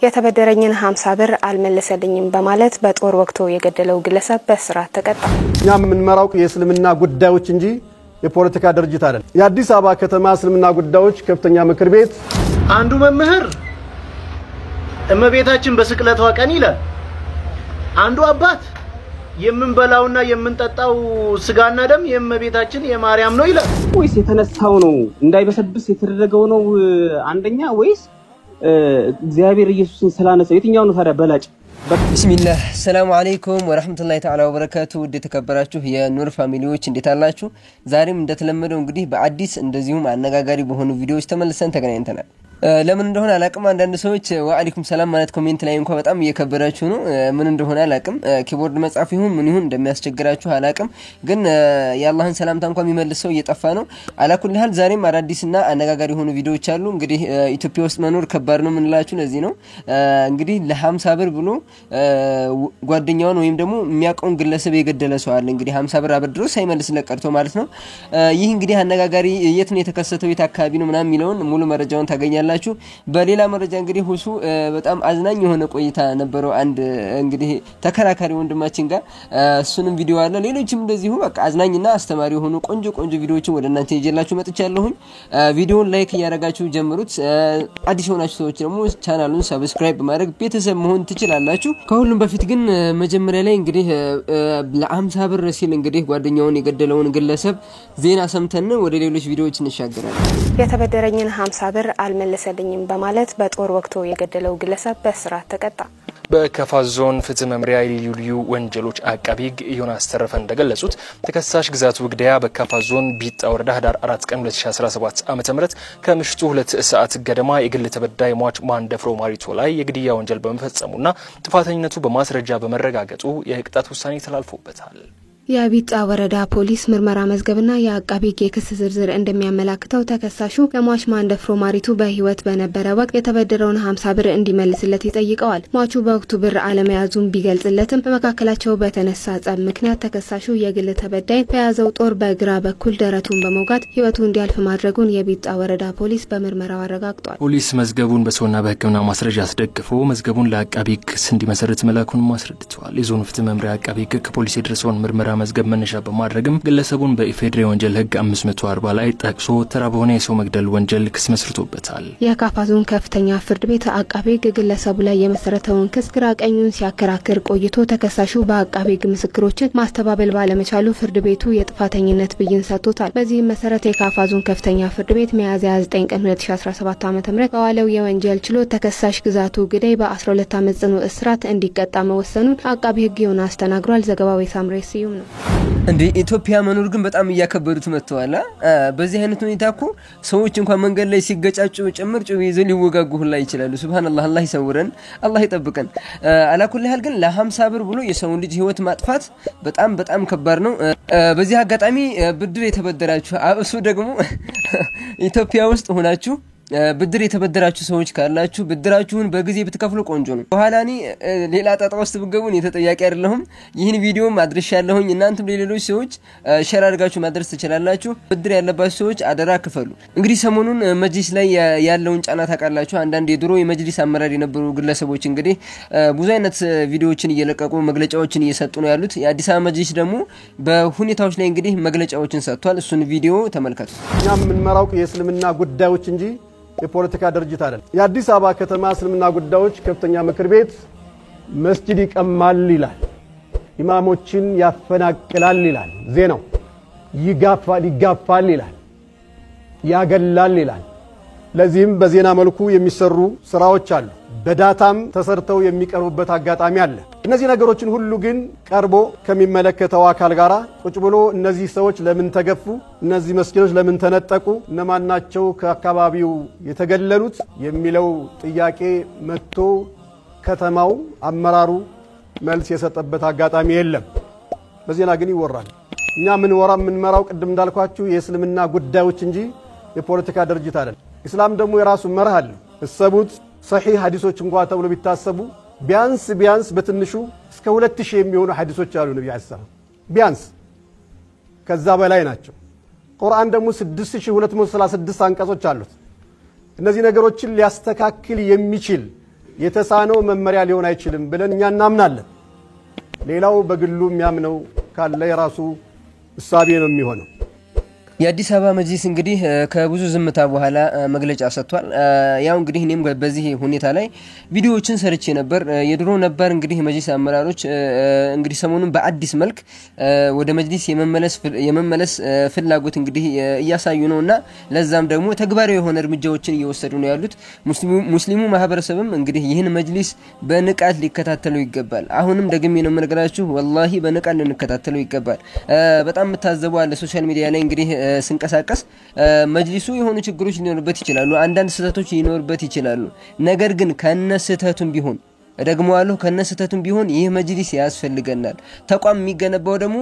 የተበደረኝን 50 ብር አልመለሰልኝም በማለት በጦር ወቅቶ የገደለው ግለሰብ በእስራት ተቀጣ። እኛም የምንመራው የእስልምና ጉዳዮች እንጂ የፖለቲካ ድርጅት አይደለም። የአዲስ አበባ ከተማ እስልምና ጉዳዮች ከፍተኛ ምክር ቤት አንዱ መምህር እመቤታችን በስቅለቷ ቀን ይላል፣ አንዱ አባት የምንበላውና የምንጠጣው ስጋና ደም የእመቤታችን የማርያም ነው ይላል። ወይስ የተነሳው ነው እንዳይበሰብስ የተደረገው ነው አንደኛ ወይስ እግዚአብሔር ኢየሱስን ስላነሳው የትኛው ነው ታዲያ በላጭ? ቢስሚላህ ሰላም አለይኩም ወራህመቱላሂ ተዓላ ወበረካቱ። ውድ ተከበራችሁ የኑር ፋሚሊዎች እንዴት አላችሁ? ዛሬም እንደተለመደው እንግዲህ በአዲስ እንደዚሁም አነጋጋሪ በሆኑ ቪዲዮዎች ተመልሰን ተገናኝተናል። ለምን እንደሆነ አላቅም አንዳንድ ሰዎች ወአለይኩም ሰላም ማለት ኮሜንት ላይ እንኳን በጣም እየከበራችሁ ነው። ምን እንደሆነ አላቅም፣ ኪቦርድ መጻፍ ይሁን ምን ይሁን እንደሚያስቸግራችሁ አላቅም፣ ግን የአላህን ሰላምታ እንኳን የሚመልሰው እየጠፋ ነው። አላኩል ሀል ዛሬም አዳዲስና አነጋጋሪ ሆኑ ቪዲዮዎች አሉ። እንግዲህ ኢትዮጵያ ውስጥ መኖር ከባድ ነው ምንላችሁ ለዚህ ነው። እንግዲህ ለ50 ብር ብሎ ጓደኛውን ወይም ደግሞ የሚያቀውን ግለሰብ የገደለ ሰው አለ። እንግዲህ 50 ብር አበድሮ ሳይመልስ ለቀርቶ ማለት ነው። ይህ እንግዲህ አነጋጋሪ የት ነው የተከሰተው የት አካባቢ ነው ምናምን የሚለውን ሙሉ መረጃውን ታገኛላችሁ። በሌላ መረጃ እንግዲህ ሁሱ በጣም አዝናኝ የሆነ ቆይታ ነበረው አንድ እንግዲህ ተከራካሪ ወንድማችን ጋር እሱንም ቪዲዮ አለ። ሌሎችም እንደዚሁ በቃ አዝናኝና አስተማሪ የሆኑ ቆንጆ ቪዲዮዎችን ወደ እናንተ ይዤላችሁ መጥቻለሁኝ። ቪዲዮውን ላይክ ያደረጋችሁ ጀምሩት። አዲስ ሆናችሁ ሰዎች ደግሞ ቻናሉን ሰብስክራይብ በማድረግ ቤተሰብ መሆን ትችላላችሁ። ከሁሉም በፊት ግን መጀመሪያ ላይ እንግዲህ ለ50 ብር ሲል እንግዲህ ጓደኛውን የገደለውን ግለሰብ ዜና ሰምተን ወደ ሌሎች ቪዲዮዎች እንሻገራለን። የተበደረኝን 50 ብር አልመለሰልኝም በማለት በጦር ወቅቶ የገደለው ግለሰብ በእስራት ተቀጣ። በከፋ ዞን ፍትህ መምሪያ ልዩ ወንጀሎች አቃቢ ሕግ ዮናስ ተረፈ እንደገለጹት ተከሳሽ ግዛቱ ግዳያ በከፋ ዞን ቢጣ ወረዳ ህዳር 4 ቀን 2017 ዓ.ም ከምሽቱ 2 ሰዓት ገደማ የግል ተበዳይ ሟች ማንደፍሮ ማሪቶ ላይ የግድያ ወንጀል በመፈጸሙና ጥፋተኝነቱ በማስረጃ በመረጋገጡ የቅጣት ውሳኔ ተላልፎበታል። የቢጣ ወረዳ ፖሊስ ምርመራ መዝገብና የአቃቢ ሕግ የክስ ዝርዝር እንደሚያመላክተው ተከሳሹ ለሟች ማንደፍሮ ማሪቱ በህይወት በነበረ ወቅት የተበደረውን 50 ብር እንዲመልስለት ይጠይቀዋል። ሟቹ በወቅቱ ብር አለመያዙን ቢገልጽለትም በመካከላቸው በተነሳ ጸብ ምክንያት ተከሳሹ የግል ተበዳይ በያዘው ጦር በግራ በኩል ደረቱን በመውጋት ህይወቱ እንዲያልፍ ማድረጉን የቢጣ ወረዳ ፖሊስ በምርመራው አረጋግጧል። ፖሊስ መዝገቡን በሰውና በህክምና ማስረጃ አስደግፎ መዝገቡን ለአቃቢ ሕግ ክስ እንዲመሰርት መላኩን ማስረድቷል። የዞኑ ፍትህ መምሪያ አቃቢ ሕግ ከፖሊስ የደረሰውን ምርመራ መዝገብ መነሻ በማድረግም ግለሰቡን በኢፌድሪ ወንጀል ህግ 540 ላይ ጠቅሶ ተራ በሆነ የሰው መግደል ወንጀል ክስ መስርቶበታል። የካፋ ዞን ከፍተኛ ፍርድ ቤት አቃቢ ሕግ ግለሰቡ ላይ የመሰረተውን ክስ ግራ ቀኙን ሲያከራክር ቆይቶ ተከሳሹ በአቃቢ ሕግ ምስክሮችን ማስተባበል ባለመቻሉ ፍርድ ቤቱ የጥፋተኝነት ብይን ሰጥቶታል። በዚህም መሰረት የካፋ ዞን ከፍተኛ ፍርድ ቤት ሚያዝያ 9 ቀን 2017 ዓ.ም በዋለው የወንጀል ችሎት ተከሳሽ ግዛቱ ግዳይ በ12 ዓመት ጽኑ እስራት እንዲቀጣ መወሰኑን አቃቢ ሕግ ዮናስ ተናግሯል። ዘገባው የሳምሬ ስዩም ነው። እንዴ ኢትዮጵያ መኖር ግን በጣም እያከበዱት መጥተዋል። በዚህ አይነት ሁኔታ እኮ ሰዎች እንኳን መንገድ ላይ ሲገጫጩ ጭምር ጩቤ ይዘው ሊወጋጉ ሁላ ይችላሉ። ሱብሃንአላህ አላህ ይሰውረን አላህ ይጠብቀን። አላኩል ሀል ግን ለ50 ብር ብሎ የሰው ልጅ ህይወት ማጥፋት በጣም ከባድ ነው። በዚህ አጋጣሚ ብድር የተበደራችሁ እሱ ደግሞ ኢትዮጵያ ውስጥ ሆናችሁ ብድር የተበደራችሁ ሰዎች ካላችሁ ብድራችሁን በጊዜ ብትከፍሉ ቆንጆ ነው። በኋላኒ ሌላ ጣጣ ውስጥ ብትገቡን የተጠያቂ አይደለሁም። ይህን ቪዲዮ ማድረሻለሁኝ እናንተም ለሌሎች ሰዎች ሼር አድርጋችሁ ማድረስ ትችላላችሁ። ብድር ያለባችሁ ሰዎች አደራ ክፈሉ። እንግዲህ ሰሞኑን መጅሊስ ላይ ያለውን ጫና ታውቃላችሁ። አንዳንድ የድሮ የመጅሊስ አመራር የነበሩ ግለሰቦች እንግዲህ ብዙ አይነት ቪዲዮዎችን እየለቀቁ መግለጫዎችን እየሰጡ ነው ያሉት። የአዲስ አበባ መጅሊስ ደግሞ በሁኔታዎች ላይ እንግዲህ መግለጫዎችን ሰጥቷል። እሱን ቪዲዮ ተመልከቱ። እኛም የምንመራው የእስልምና ጉዳዮች እንጂ የፖለቲካ ድርጅት አይደለም። የአዲስ አበባ ከተማ እስልምና ጉዳዮች ከፍተኛ ምክር ቤት መስጂድ ይቀማል ይላል፣ ኢማሞችን ያፈናቅላል ይላል፣ ዜናው ይጋፋል ይላል፣ ያገላል ይላል። ለዚህም በዜና መልኩ የሚሰሩ ስራዎች አሉ፣ በዳታም ተሰርተው የሚቀርቡበት አጋጣሚ አለ። እነዚህ ነገሮችን ሁሉ ግን ቀርቦ ከሚመለከተው አካል ጋራ ቁጭ ብሎ እነዚህ ሰዎች ለምን ተገፉ፣ እነዚህ መስጊዶች ለምን ተነጠቁ፣ እነማን ናቸው ከአካባቢው የተገለሉት የሚለው ጥያቄ መጥቶ ከተማው አመራሩ መልስ የሰጠበት አጋጣሚ የለም። በዜና ግን ይወራል። እኛ የምንመራው ቅድም እንዳልኳችሁ የእስልምና ጉዳዮች እንጂ የፖለቲካ ድርጅት አይደለም። እስላም ደግሞ የራሱ መርህ አለ። እሰቡት ሰሂህ ሐዲሶች እንኳን ተብሎ ቢታሰቡ ቢያንስ በትንሹ እስከ 2000 የሚሆኑ ሐዲሶች አሉ ነብዩ አሰላም ቢያንስ ከዛ በላይ ናቸው። ቁርአን ደግሞ 6236 አንቀጾች አሉት። እነዚህ ነገሮችን ሊያስተካክል የሚችል የተሳነው መመሪያ ሊሆን አይችልም ብለን እኛ እናምናለን። ሌላው በግሉ የሚያምነው ካለ የራሱ እሳቤ ነው የሚሆነው። የአዲስ አበባ መጅሊስ እንግዲህ ከብዙ ዝምታ በኋላ መግለጫ ሰጥቷል። ያው እንግዲህ እኔም በዚህ ሁኔታ ላይ ቪዲዮዎችን ሰርቼ ነበር። የድሮ ነበር እንግዲህ መጅሊስ አመራሮች እንግዲህ ሰሞኑን በአዲስ መልክ ወደ መጅሊስ የመመለስ ፍላጎት እንግዲህ እያሳዩ ነውና ለዛም ደግሞ ተግባራዊ የሆነ እርምጃዎችን እየወሰዱ ነው ያሉት። ሙስሊሙ ማህበረሰብም እንግዲህ ይህን መጅሊስ በንቃት ሊከታተለው ይገባል። አሁንም ደግሜ ነው የምነግራችሁ፣ ወላሂ በንቃት ልንከታተለው ይገባል። በጣም መታዘቡ አለ ሶሻል ሚዲያ ላይ እንግዲህ ስንቀሳቀስ መጅሊሱ የሆኑ ችግሮች ሊኖርበት ይችላሉ፣ አንዳንድ ስህተቶች ሊኖርበት ይችላሉ። ነገር ግን ከነስህተቱም ቢሆን ደግሞዋለሁ ከነስህተቱም ቢሆን ይህ መጅሊስ ያስፈልገናል። ተቋም የሚገነባው ደግሞ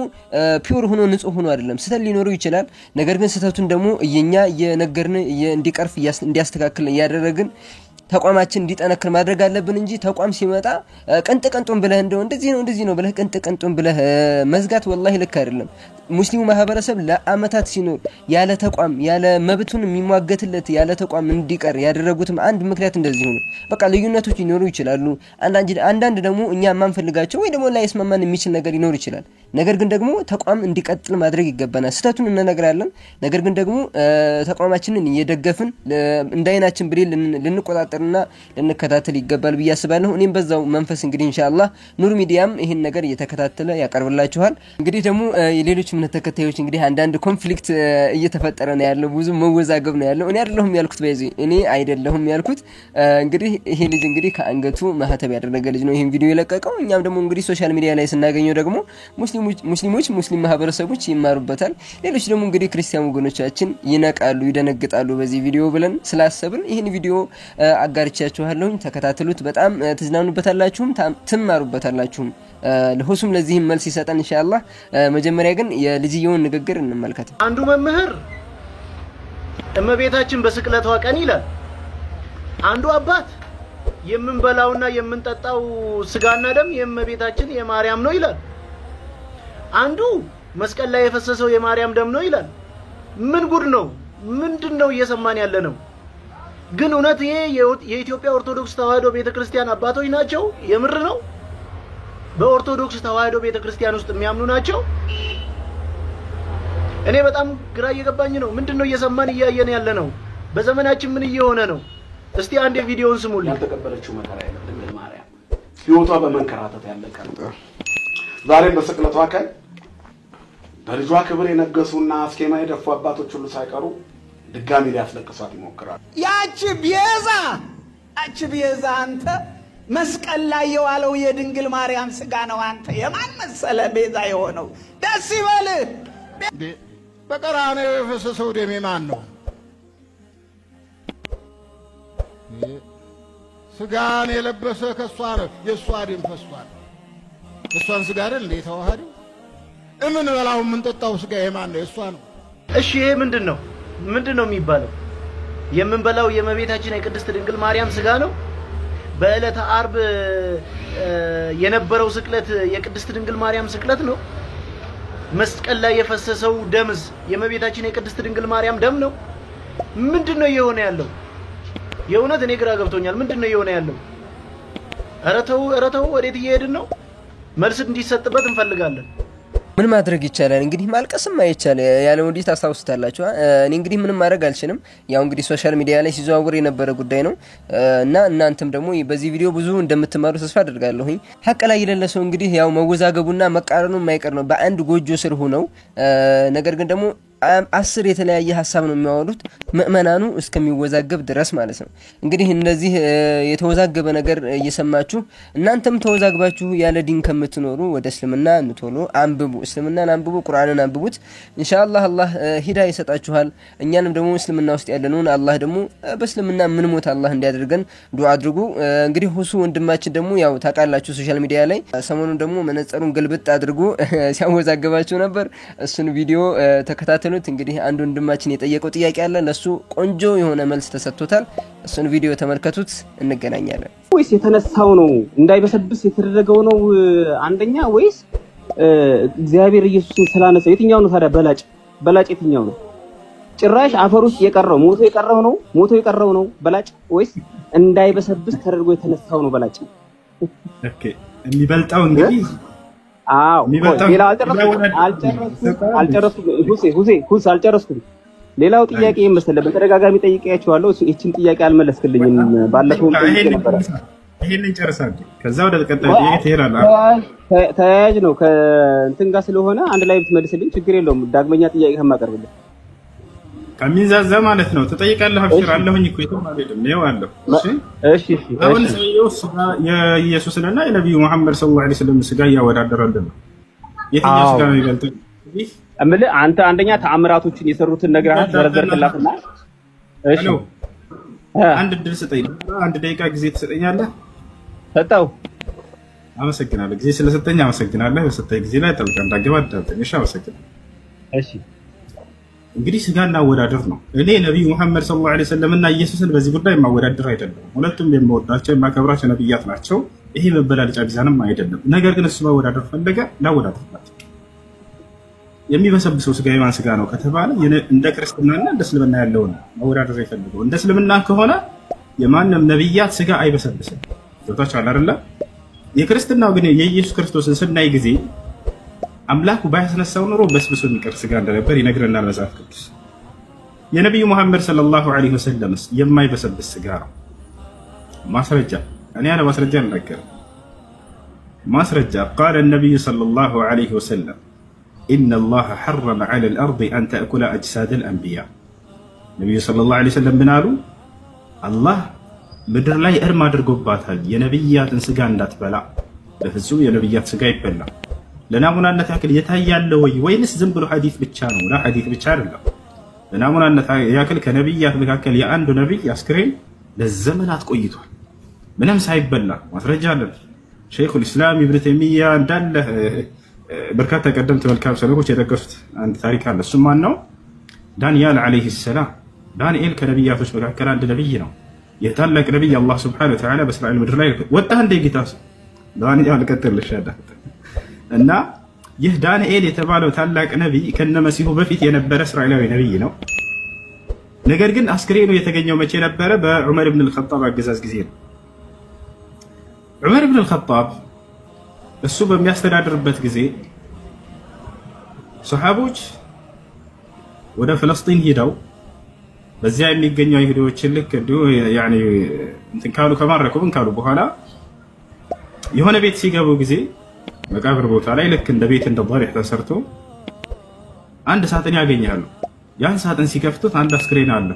ፒውር ሆኖ ንጹህ ሆኖ አይደለም። ስህተት ሊኖረው ይችላል። ነገር ግን ስህተቱን ደግሞ እየኛ የነገርን እንዲቀርፍ እንዲያስተካክል ያደረግን ተቋማችን እንዲጠነክር ማድረግ አለብን እንጂ ተቋም ሲመጣ ቀንጥቀንጡን ብለህ እንደዚህ ነው ብለህ ቀንጥቀንጡን ብለህ መዝጋት ወላሂ ልክ አይደለም። ሙስሊሙ ማህበረሰብ ለአመታት ሲኖር ያለ ተቋም ያለ መብቱን የሚሟገትለት ያለ ተቋም እንዲቀር ያደረጉትም አንድ ምክንያት እንደዚህ ነው። በቃ ልዩነቶች ሊኖሩ ይችላሉ። አንዳንድ ደግሞ እኛ ማንፈልጋቸው ወይ ደግሞ ላይስማማን የሚችል ነገር ሊኖር ይችላል። ነገር ግን ደግሞ ተቋም እንዲቀጥል ማድረግ ይገባናል። ስህተቱን እንነግራለን። ነገር ግን ደግሞ ተቋማችንን እየደገፍን እንዳይናችን ብሌ ልንቆጣጠርና ልንከታተል ይገባል ብዬ አስባለሁ። እኔም በዛው መንፈስ እንግዲህ ኢንሻአላህ ኑር ሚዲያም ይሄን ነገር እየተከታተለ ያቀርብላችኋል። እንግዲህ ደግሞ የሌሎች እምነት ተከታዮች እንግዲህ አንዳንድ ኮንፍሊክት እየተፈጠረ ነው ያለው፣ ብዙ መወዛገብ ነው ያለው። እኔ አይደለሁም ያልኩት እኔ አይደለሁም ያልኩት እንግዲህ ይሄ ልጅ እንግዲህ ከአንገቱ ማህተብ ያደረገ ልጅ ነው ይሄን ቪዲዮ የለቀቀው። እኛም ደግሞ እንግዲህ ሶሻል ሚዲያ ላይ ስናገኘው ደግሞ ሙስሊም ማህበረሰቦች ይማሩበታል። ሌሎች ደግሞ እንግዲህ ክርስቲያን ወገኖቻችን ይነቃሉ፣ ይደነግጣሉ በዚህ ቪዲዮ ብለን ስላሰብን ይሄን ቪዲዮ አጋርቻችኋለሁ። ተከታተሉት፣ በጣም ትዝናኑበታላችሁም ትማሩበታላችሁም። ለሁሱም ለዚህም መልስ ይሰጣል ኢንሻአላህ። መጀመሪያ ግን የልጅየውን ንግግር እንመልከት። አንዱ መምህር እመቤታችን በስቅለቷ ቀን ይላል፣ አንዱ አባት የምንበላውና የምንጠጣው ስጋና ደም የእመቤታችን የማርያም ነው ይላል። አንዱ መስቀል ላይ የፈሰሰው የማርያም ደም ነው ይላል። ምን ጉድ ነው? ምንድነው እየሰማን ያለ ነው? ግን እውነት ይሄ የኢትዮጵያ ኦርቶዶክስ ተዋህዶ ቤተክርስቲያን አባቶች ናቸው? የምር ነው? በኦርቶዶክስ ተዋህዶ ቤተክርስቲያን ውስጥ የሚያምኑ ናቸው? እኔ በጣም ግራ እየገባኝ ነው። ምንድነው እየሰማን እያየን ያለ ነው? በዘመናችን ምን እየሆነ ነው? እስቲ አንድ ቪዲዮውን ስሙልኝ። ያልተቀበለችው መከራ የለም ድንግል ማርያም ህይወቷ በመንከራተት ያለቀ ነው። ዛሬም በስቅለቷ ቀን በልጇ ክብር የነገሱና አስኬማ የደፉ አባቶች ሁሉ ሳይቀሩ ድጋሚ ሊያስለቅሷት ይሞክራሉ። ያቺ ቤዛ አንተ መስቀል ላይ የዋለው የድንግል ማርያም ስጋ ነው። አንተ የማን መሰለ ቤዛ የሆነው? ደስ ይበልህ። በቀራንዮ የፈሰሰው ደም የማን ነው? ስጋን የለበሰ ከሷ ነው። የሷ ደም ፈሷል። እሷን ስጋ አይደል እንዴ ተዋህደው? እምንበላው የምንጠጣው ስጋ የማን ነው? የሷ ነው። እሺ ይሄ ምንድነው የሚባለው? የምንበላው የእመቤታችን የቅድስት ድንግል ማርያም ስጋ ነው። በዕለተ ዓርብ የነበረው ስቅለት የቅድስት ድንግል ማርያም ስቅለት ነው። መስቀል ላይ የፈሰሰው ደምስ የእመቤታችን የቅድስት ድንግል ማርያም ደም ነው። ምንድነው እየሆነ ያለው? የእውነት እኔ ግራ ገብቶኛል። ምንድነው እየሆነ ያለው? ኧረ ተው ወዴት እየሄድን ነው? መልስ እንዲሰጥበት እንፈልጋለን። ምን ማድረግ ይቻላል እንግዲህ? ማልቀስም አይቻል ያለው እንዴ ታስታውሱታላችሁ። እኔ እንግዲህ ምንም ማድረግ አልችልም። ያው እንግዲህ ሶሻል ሚዲያ ላይ ሲዘዋወር የነበረ ጉዳይ ነው እና እናንተም ደግሞ በዚህ ቪዲዮ ብዙ እንደምትማሩ ተስፋ አደርጋለሁ። ሐቅ ላይ የሌለሰው እንግዲህ ያው መወዛገቡና መቃረኑ የማይቀር ነው በአንድ ጎጆ ስር ሆነው። ነገር ግን ደግሞ 10 የተለያየ ሐሳብ ነው የሚያወሩት ምእመናኑ እስከሚወዛገብ ድረስ ማለት ነው። እንግዲህ እነዚህ የተወዛገበ ነገር እየሰማችሁ እናንተም ተወዛግባችሁ ያለ ዲን ከምትኖሩ ወደ እስልምና እንቶሎ አንብቡ፣ እስልምናን አንብቡ፣ ቁርአንን አንብቡት። ኢንሻአላህ አላህ ሂዳያ ይሰጣችኋል። እኛንም ደግሞ እስልምና ውስጥ ያለነውን አላህ ደግሞ በእስልምና ምን ሞት አላህ እንዲያደርገን ዱዓ አድርጉ። እንግዲህ ሁሱ ወንድማችን ደግሞ ያው ታውቃላችሁ ሶሻል ሚዲያ ላይ ሰሞኑን ደግሞ መነጽሩን ግልብጥ አድርጎ ሲያወዛግባችሁ ነበር። እሱን ቪዲዮ ተከታተሉ። እንግዲህ አንድ ወንድማችን የጠየቀው ጥያቄ አለ፣ ለሱ ቆንጆ የሆነ መልስ ተሰጥቶታል። እሱን ቪዲዮ ተመልከቱት፣ እንገናኛለን። ወይስ የተነሳው ነው እንዳይበሰብስ የተደረገው ነው አንደኛ፣ ወይስ እግዚአብሔር ኢየሱስን ስላነሳ? የትኛው ነው ታዲያ በላጭ የትኛው ነው? ጭራሽ አፈር ውስጥ የቀረው ሞቶ የቀረው ነው በላጭ ወይስ እንዳይበሰብስ ተደርጎ የተነሳው ነው በላጭ? ኦኬ የሚበልጣው እንግዲህ ሌላ አልጨረስኩም። ሌላው ጥያቄ መሰለህ በተደጋጋሚ ጠይቄያቸዋለሁ። እቺን ጥያቄ አልመለስክልኝም። ባለፈው ነበር። ይሄንን ጨርሳለሁ። ከዛ ወደ ቀጣይ ጥያቄ ትሄዳለህ። ተያያዥ ነው ከእንትን ጋር ስለሆነ አንድ ላይ ብትመልስልኝ ችግር የለውም። ዳግመኛ ጥያቄ ከማቀርብልህ ከሚንዛዛ ማለት ነው ትጠይቃለህ። አብሽር አለሁኝ እኮ የትም አልሄድም። ይኸው አለሁ። እሺ አሁን ሰውየው ስጋ የኢየሱስንና የነቢዩ መሐመድ ሰለላሁ ዐለይሂ ወሰለም ስጋ እያወዳደረልን ነው። የትኛው ስጋ ነው ይበልጣል? እምልህ አንተ አንደኛ ተአምራቶችን የሰሩትን ነግረሃል ዘረዘርክላትና፣ እሺ አንድ ድል ስጠኝ። አንድ ደቂቃ ጊዜ ትሰጠኛለህ? ሰጠው። አመሰግናለሁ። ጊዜ ስለሰጠኝ አመሰግናለሁ። በሰጠኝ ጊዜ ላይ ጠልቀህ እንዳገባ አዳምጠኝ። እሺ አመሰግናለሁ። እሺ እንግዲህ ስጋ እናወዳደር ነው። እኔ ነቢዩ መሐመድ ሰለላሁ ዐለይሂ ወሰለም እና ኢየሱስን በዚህ ጉዳይ የማወዳደር አይደለም። ሁለቱም የምወዳቸው የማከብራቸው ነብያት ናቸው። ይሄ መበላለጫ ቢዛንም አይደለም። ነገር ግን እሱ ማወዳደር ፈለገ፣ ላወዳደርላቸው። የሚበሰብሰው ስጋ የማን ስጋ ነው ከተባለ እንደ ክርስትናና እንደ እስልምና ያለውን ማወዳደር ይፈልገው። እንደ እስልምና ከሆነ የማንም ነብያት ስጋ አይበሰብስም። ገብታችኋል አይደለ? የክርስትናው ግን የኢየሱስ ክርስቶስን ስናይ ጊዜ አምላኩ ባያስነሳው ኖሮ በስብሶ የሚቀር ስጋ እንደነበር ይነግረናል መጽሐፍ ቅዱስ። የነቢዩ መሐመድ ሰለላሁ ዐለይሂ ወሰለም የማይበሰብስ ስጋ ነው። ማስረጃ እኔ ያለ ማስረጃ አልናገርም። ማስረጃ ቃለ ነቢዩ ሰለላሁ ዐለይሂ ወሰለም ኢነ አላህ ሐረመ ዐለል አርድ አን ተእኩለ አጅሳደል አንቢያ። ነቢዩ ሰለላሁ ዐለይሂ ወሰለም ምን አሉ? አላህ ምድር ላይ እርም አድርጎባታል የነብያትን ስጋ እንዳትበላ። በፍጹም የነብያት ስጋ ይበላል። ለናሙናነት ያክል የታያለ ወይንስ ዝም ብሎ ሐዲስ ብቻ ነው? ላ ሐዲስ ብቻ አይደለም። ለናሙናነት ያክል ከነብያት መካከል የአንዱ ነብይ አስክሬን ለዘመናት ቆይቷል ምንም ሳይበላ። ማስረጃ አለን። ሸይኹል ኢስላም ኢብኑ ተይሚያ እንዳለ በርካታ ቀደምት መልካም ሰለፎች የጠቀሱት አንድ ታሪክ አለ። እሱም ማን ነው? ዳንኤል አለይሂ ሰላም። ዳንኤል ከነብያቶች መካከል አንድ ነብይ ነው። የታላቅ ነብይ አላህ ሱብሓነሁ ወተዓላ በእስራኤል ምድር ላይ ወጣ እንደ ጌታ ዳንኤል ቀጥልሽ እና ይህ ዳንኤል የተባለው ታላቅ ነብይ ከነመሲሁ በፊት የነበረ እስራኤላዊ ነብይ ነው። ነገር ግን አስክሬኑ የተገኘው መቼ ነበረ? በዑመር ኢብኑ አልኸጣብ አገዛዝ ጊዜ ነው። ዑመር ኢብኑ አልኸጣብ እሱ በሚያስተዳድርበት ጊዜ ሰሃቦች ወደ ፍልስጤም ሄደው በዚያ የሚገኙ አይሁዶችን ልክ እንዲሁ ያኒ እንትን ካሉ ከማረኩ ምን ካሉ በኋላ የሆነ ቤት ሲገቡ ጊዜ መቃብር ቦታ ላይ ልክ እንደ ቤት እንደ ضريح ተሰርቶ አንድ ሳጥን ያገኛሉ። ያን ሳጥን ሲከፍቱት አንድ አስክሬን አለ።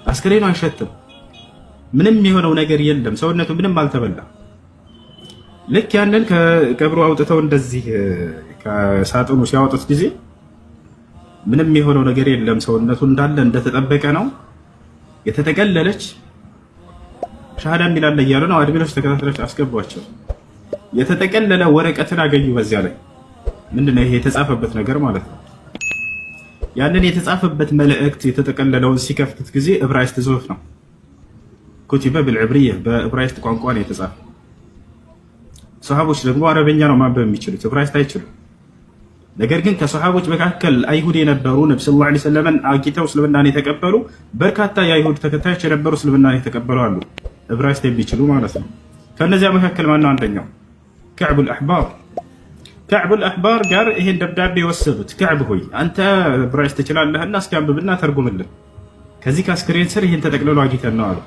አስክሬኑ አይሸትም። ምንም የሆነው ነገር የለም። ሰውነቱ ምንም አልተበላ። ልክ ያንን ከቀብሩ አውጥተው እንደዚህ ከሳጥኑ ሲያወጡት ጊዜ ምንም የሆነው ነገር የለም። ሰውነቱ እንዳለ እንደተጠበቀ ነው። የተጠቀለለች ሻሃዳ የሚላለ እያሉ ነው አድሚኖች ተከታትለሽ አስገቧቸው። የተጠቀለለ ወረቀትን አገኙ። በዚያ ላይ ምንድነው ይሄ የተጻፈበት ነገር ማለት ነው። ያንን የተጻፈበት መልእክት የተጠቀለለውን ሲከፍቱት ጊዜ ዕብራይስጥ ጽሑፍ ነው። ኩቲበ بالعبريه በዕብራይስጥ ቋንቋ ነው የተጻፈው። ሱሐቦች ደግሞ አረበኛ ነው ማንበብ የሚችሉት፣ ዕብራይስጥ አይችሉም። ነገር ግን ከሱሐቦች መካከል አይሁድ የነበሩ ነብዩ ሰለላሁ ዐለይሂ ወሰለም አቂተው እስልምናን የተቀበሉ በርካታ የአይሁድ ተከታዮች የነበሩ እስልምናን የተቀበሉ አሉ፣ ዕብራይስጥ የሚችሉ ማለት ነው። ከነዚያ መካከል ማን ነው አንደኛው? ከዕቡል አሕባር። ከዕቡል አሕባር ጋር ይሄን ደብዳቤ ወሰዱት። ከዕብ ሆይ አንተ ዕብራይስጥ ትችላለህና እስኪ አንብብና ተርጉምልን፣ ከዚህ ከአስክሬን ስር ይሄን ተጠቅልሎ አግኝተን ነው አሉ።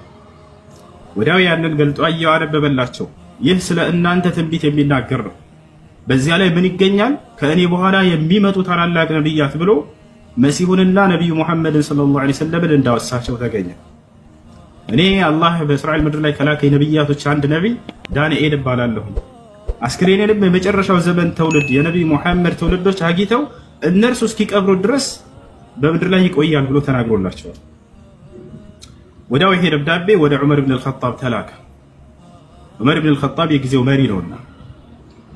ወዲያው ያንን ገልጦ አየው፣ አነበበላቸው። ይህ ስለ እናንተ ትንቢት የሚናገር ነው። በዚያ ላይ ምን ይገኛል? ከእኔ በኋላ የሚመጡ ታላላቅ ነብያት ብሎ መሲሁንና ነቢዩ ሙሐመድን ሰለላሁ ዐለይሂ ወሰለም እንዳወሳቸው ተገኘ። እኔ አላህ በእስራኤል ምድር ላይ ከላከኝ ነብያቶች አንድ ነቢይ ዳንኤል እባላለሁ። አስክሬኔንም የመጨረሻው ዘመን ትውልድ የነቢዩ ሙሐመድ ትውልዶች አግኝተው እነርሱ እስኪቀብሩ ድረስ በምድር ላይ ይቆያል ብሎ ተናግሮላቸዋል። ወዲያው ይሄ ደብዳቤ ወደ ዑመር ኢብኑ አልኸጣብ ተላከ። ዑመር ኢብኑ አልኸጣብ የጊዜው መሪ ነውና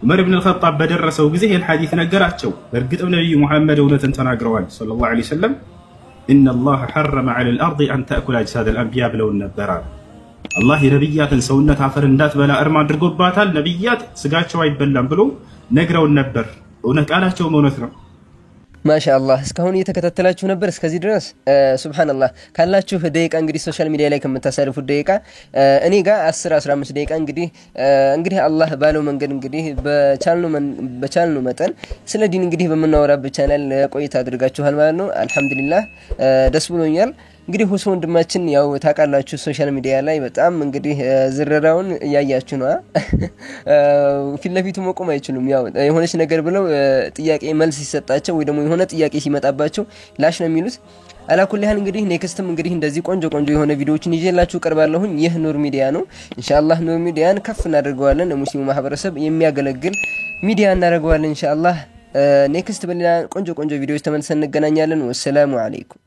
ዑመር ኢብኑ አልኸጣብ በደረሰው ጊዜ ይሄን ሐዲስ ነገራቸው። በእርግጥም ነቢዩ ሙሐመድ እውነትን ተናግረዋል ሰለላሁ ዐለይሂ ወሰለም ኢነ አላህ ሐረመ ዐለል አርድ አን ተእኩለ አጅሳደል አንቢያ ብለውን ነበር። አላህ የነብያትን ሰውነት አፈር እንዳትበላ እርም አድርጎባታል። ነብያት ስጋቸው አይበላም ብሎ ነግረውን ነበር። እውነት ቃላቸውም እውነት ነው። ማሻአላህ እስካሁን እየተከታተላችሁ ነበር እስከዚህ ድረስ ሱብሃንአላህ ካላችሁ ደቂቃ እንግዲህ ሶሻል ሚዲያ ላይ ከምታሳልፉት ደቂቃ እኔ ጋር 10-15 ደቂቃ እንግዲህ አላህ ባለው መንገድ እንግዲህ በቻልነው መጠን ስለ ዲን እንግዲህ በመናወራበት ቻናል ቆይታ አድርጋችኋል ማለት ነው አልহামዱሊላህ ደስ ብሎኛል እንግዲህ ሁሱ ወንድማችን ያው ታቃላችሁ ሶሻል ሚዲያ ላይ በጣም እንግዲህ ዝረራውን ያያችሁ ነው ፊት ለፊቱ መቆም አይችሉም ያው የሆነች ነገር ብለው ጥያቄ መልስ ሲሰጣቸው ወይ ደግሞ የሆነ ጥያቄ ሲመጣባቸው ላሽ ነው የሚሉት አላኩልህ እንግዲህ ኔክስትም እንግዲህ እንደዚህ ቆንጆ የሆነ ቪዲዮዎችን ይዤላችሁ ቀርባለሁኝ ይህ ኑር ሚዲያ ነው ኢንሻአላህ ኑር ሚዲያን ከፍ እናደርገዋለን ለሙስሊሙ ማህበረሰብ የሚያገለግል ሚዲያ እናደርገዋለን ኢንሻአላህ ኔክስት በሌላ ቆንጆ ቪዲዮዎች ተመልሰን እንገናኛለን ወሰላሙ አለይኩም